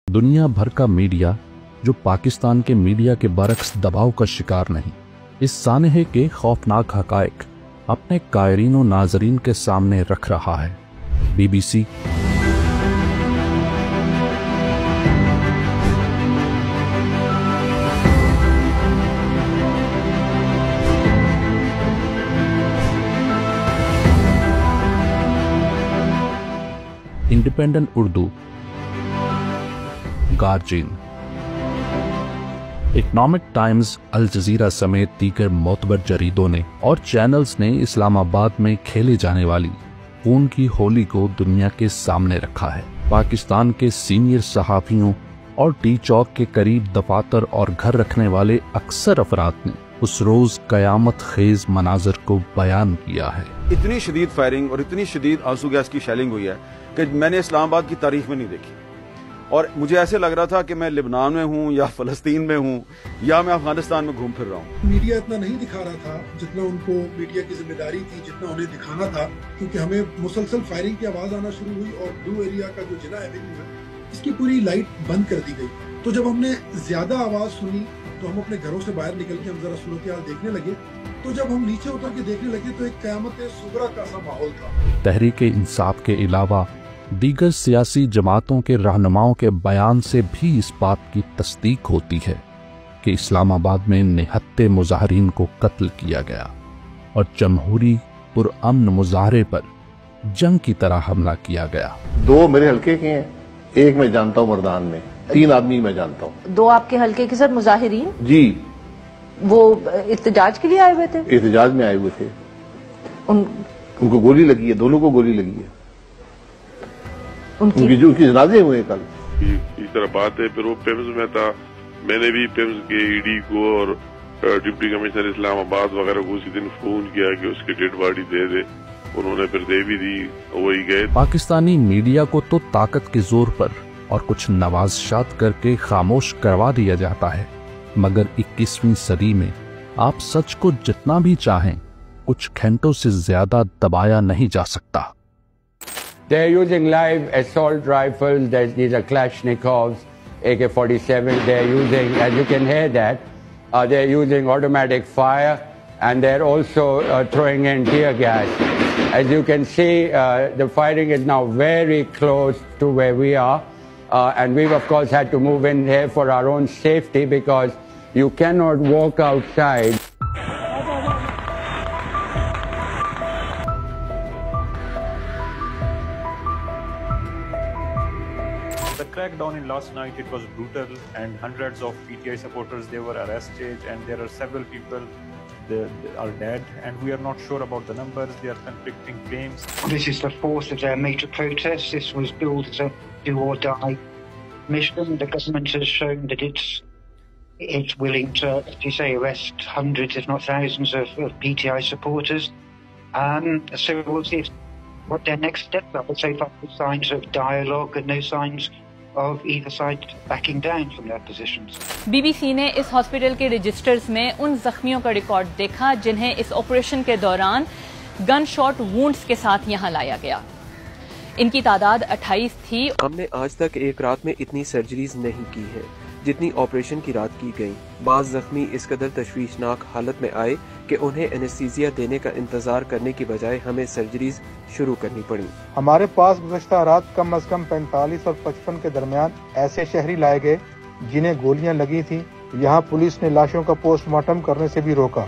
दुनिया भर का मीडिया जो पाकिस्तान के मीडिया के बरक्स दबाव का शिकार नहीं, इस सानहे के खौफनाक हकायक अपने कायरीन और नाजरीन के सामने रख रहा है। BBC independent Urdu, Guardian, Economic Times, Al Jazeera समेत दीगर मोतबर जरीदों ने और चैनल्स ने इस्लामाबाद में खेले जाने वाली खून की होली को दुनिया के सामने रखा है। पाकिस्तान के सीनियर सहाफियों और टी चौक के करीब दफातर और घर रखने वाले अक्सर अफराद ने उस रोज कयामत खेज मनाजर को बयान किया है। इतनी शदीद फायरिंग और इतनी शदीद आंसू गैस की शेलिंग हुई है कि मैंने इस्लामाबाद की तारीख में नहीं देखी, और मुझे ऐसे लग रहा था कि मैं लिबनान में हूँ या फलस्तीन में हूँ या मैं अफगानिस्तान में घूम फिर रहा हूँ। मीडिया इतना नहीं दिखा रहा था जितना उनको मीडिया की जिम्मेदारी थी, जितना उन्हें दिखाना था, क्योंकि हमें मुसलसल फायरिंग की आवाज आना शुरू हुई और ब्लू एरिया का जो जिला एवेन्यू है इसकी पूरी लाइट बंद कर दी गई। तो जब हमने ज्यादा आवाज सुनी तो हम अपने घरों से बाहर निकल के हम जरा सूरत हाल देखने लगे। तो जब हम नीचे उतर के देखने लगे तो एक कयामत सुगरा का सा माहौल था। तहरीक इंसाफ के अलावा दीगर सियासी जमातों के रहनुमाओं के बयान से भी इस बात की तस्दीक होती है कि इस्लामाबाद में निहत्ते मुजाहरीन को कत्ल किया गया और जमहूरी पुरअमन मुजाहरे पर जंग की तरह हमला किया गया। 2 मेरे हल्के के हैं, एक मैं जानता हूँ मर्दान में, 3 आदमी मैं जानता हूँ। 2 आपके हल्के के सर मुजाहिरीन? जी। वो इत्तेजाज के लिए आए हुए थे? एहतजाज में आए हुए थे। उनको गोली लगी है, दोनों को गोली लगी है। उनकी जनाजे हुए कल। इस तरह बात है। फिर वो पिम्स में था, मैंने भी पिम्स के ईडी को और डिप्टी कमिश्नर इस्लामाबाद वगैरह को उसी दिन फोन किया कि उसकी डेड बॉडी दे दे। उन्होंने फिर दे भी दी, वही गए। पाकिस्तानी मीडिया को तो ताकत के जोर पर और कुछ नवाज़शात करके खामोश करवा दिया जाता है, मगर 21वीं सदी में आप सच को जितना भी चाहें कुछ घंटों से ज्यादा दबाया नहीं जा सकता। They're using live assault rifles. These are Kalashnikovs, AK-47. They're using, as you can hear that, they're using automatic fire, and they're also throwing in tear gas. As you can see, the firing is now very close to where we are, and we've of course had to move in here for our own safety because you cannot walk outside. The crackdown in last night, it was brutal, and hundreds of PTI supporters, they were arrested, and there are several people they are dead, and we are not sure about the numbers. They are conflicting claims. This is the fourth of their major protests. This was billed as a do or die mission. The government has shown that it's willing to, as you say, arrest hundreds, if not thousands, of PTI supporters. So we'll see what their next steps are. But so far, no signs of dialogue and no signs of either side backing down from their positions. BBC ने इस hospital के registers में उन जख्मियों का record देखा जिन्हें इस operation के दौरान गन शॉट वुंड्स के साथ यहां लाया गया। इनकी तादाद 28 थी। हमने आज तक एक रात में इतनी सर्जरीज नहीं की है जितनी ऑपरेशन की रात की गई। बाज जख्मी इस कदर तशवीशनाक हालत में आए कि उन्हें एनेस्थीसिया देने का इंतजार करने की बजाय हमें सर्जरीज शुरू करनी पड़ी। हमारे पास गुज़श्ता रात कम अज कम 45 और 55 के दरमियान ऐसे शहरी लाए गए जिन्हें गोलियां लगी थी। यहाँ पुलिस ने लाशों का पोस्टमार्टम करने से भी रोका।